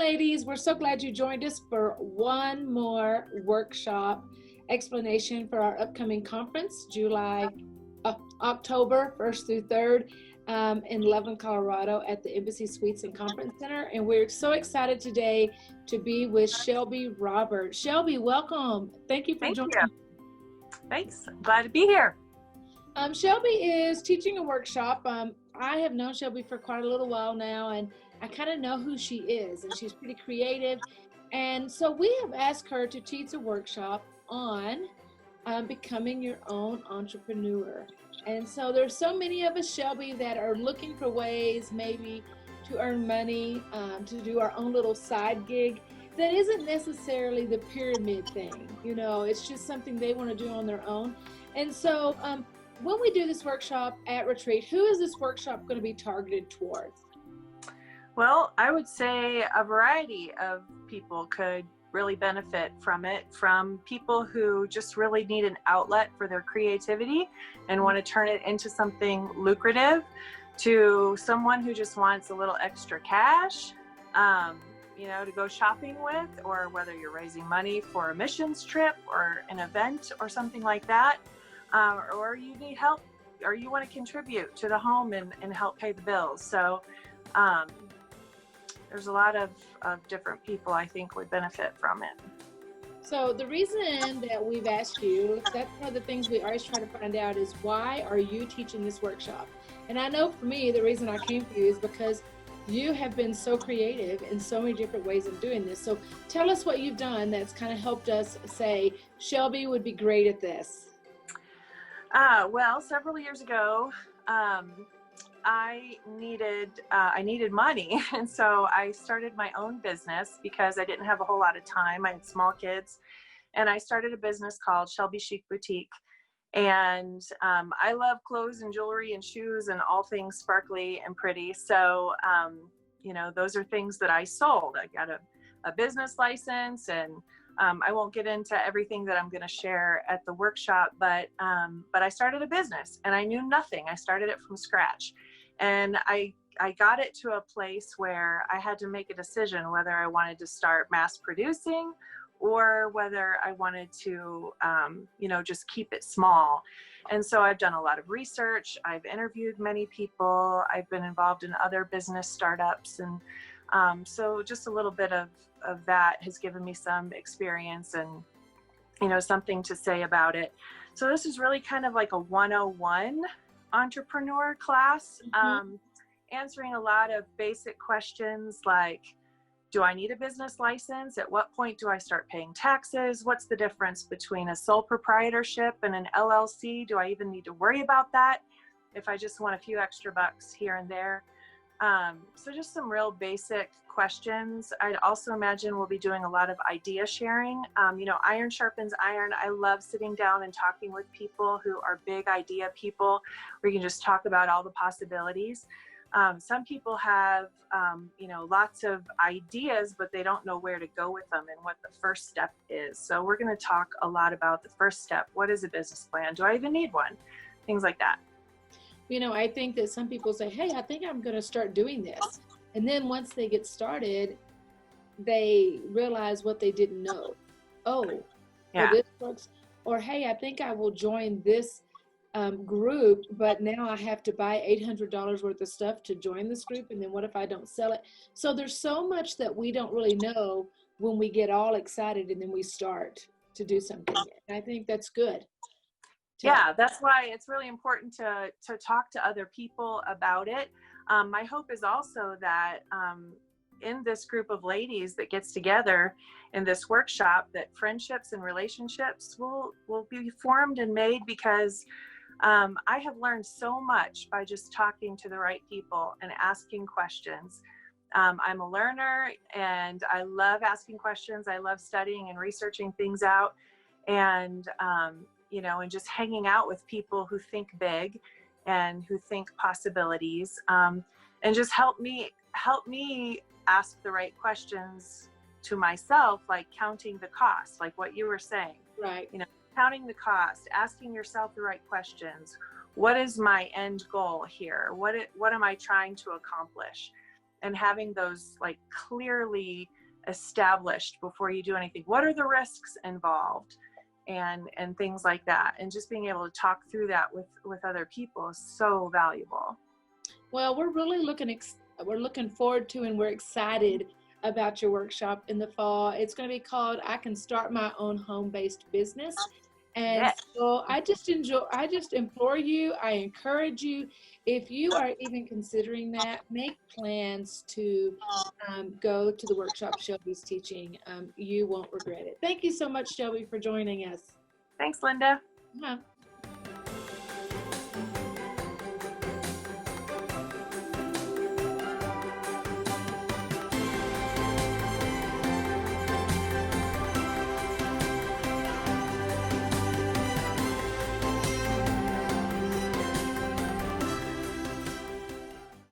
ladies. We're so glad you joined us for one more workshop explanation for our upcoming conference, October 1st through 3rd in Loveland, Colorado at the Embassy Suites and Conference Center. And we're so excited today to be with Shelby Roberts. Shelby, welcome. Thank you for joining. Thanks. Glad to be here. Shelby is teaching a workshop. I have known Shelby for quite a little while now, and I kind of know who she is, and she's pretty creative. And so we have asked her to teach a workshop on becoming your own entrepreneur. And so there's so many of us, Shelby, that are looking for ways maybe to earn money, to do our own little side gig that isn't necessarily the pyramid thing. You know, it's just something they want to do on their own. And so when we do this workshop at Retreat, who is this workshop going to be targeted towards? Well, I would say a variety of people could really benefit from it, from people who just really need an outlet for their creativity and want to turn it into something lucrative, to someone who just wants a little extra cash, to go shopping with, or whether you're raising money for a missions trip or an event or something like that, or you need help, or you want to contribute to the home and help pay the bills. So there's a lot of different people I think would benefit from it. So the reason that we've asked you, that's one of the things we always try to find out, is why are you teaching this workshop? And I know for me, the reason I came to you is because you have been so creative in so many different ways of doing this. So tell us what you've done that's kind of helped us say, Shelby would be great at this. Well, several years ago, I needed money. And so I started my own business because I didn't have a whole lot of time. I had small kids, and I started a business called Shelby Chic Boutique. And I love clothes and jewelry and shoes and all things sparkly and pretty. So, those are things that I sold. I got a business license, and I won't get into everything that I'm going to share at the workshop, but I started a business and I knew nothing. I started it from scratch, and I got it to a place where I had to make a decision whether I wanted to start mass producing or whether I wanted to, just keep it small. And so I've done a lot of research. I've interviewed many people. I've been involved in other business startups. And so just a little bit of that has given me some experience and, something to say about it. So this is really kind of like a 101 entrepreneur class, answering a lot of basic questions like, do I need a business license? At what point do I start paying taxes? What's the difference between a sole proprietorship and an LLC? Do I even need to worry about that if I just want a few extra bucks here and there? So just some real basic questions. I'd also imagine we'll be doing a lot of idea sharing. Iron sharpens iron. I love sitting down and talking with people who are big idea people, where you can just talk about all the possibilities. Some people have, lots of ideas, but they don't know where to go with them and what the first step is. So we're going to talk a lot about the first step. What is a business plan? Do I even need one? Things like that. I think that some people say, hey, I think I'm going to start doing this. And then once they get started, they realize what they didn't know. Oh, yeah. This works. Or, hey, I think I will join this group, but now I have to buy $800 worth of stuff to join this group. And then what if I don't sell it? So there's so much that we don't really know when we get all excited and then we start to do something. And I think that's good. Yeah, that's why it's really important to talk to other people about it. My hope is also that in this group of ladies that gets together in this workshop, that friendships and relationships will be formed and made, because I have learned so much by just talking to the right people and asking questions. I'm a learner, and I love asking questions. I love studying and researching things out, and and just hanging out with people who think big and who think possibilities, and just help me ask the right questions to myself, like counting the cost, like what you were saying. Right. Counting the cost, asking yourself the right questions. What is my end goal here? What am I trying to accomplish? and having those like clearly established before you do anything. What are the risks involved? And things like that, and just being able to talk through that with other people is so valuable. Well, we're really we're looking forward to, and we're excited about your workshop in the fall. It's going to be called I Can Start My Own Home-Based Business. And Yes. so I just implore you, I encourage you, if you are even considering that, make plans to go to the workshop Shelby's teaching. You won't regret it. Thank you so much, Shelby, for joining us. Thanks, Linda. Uh-huh.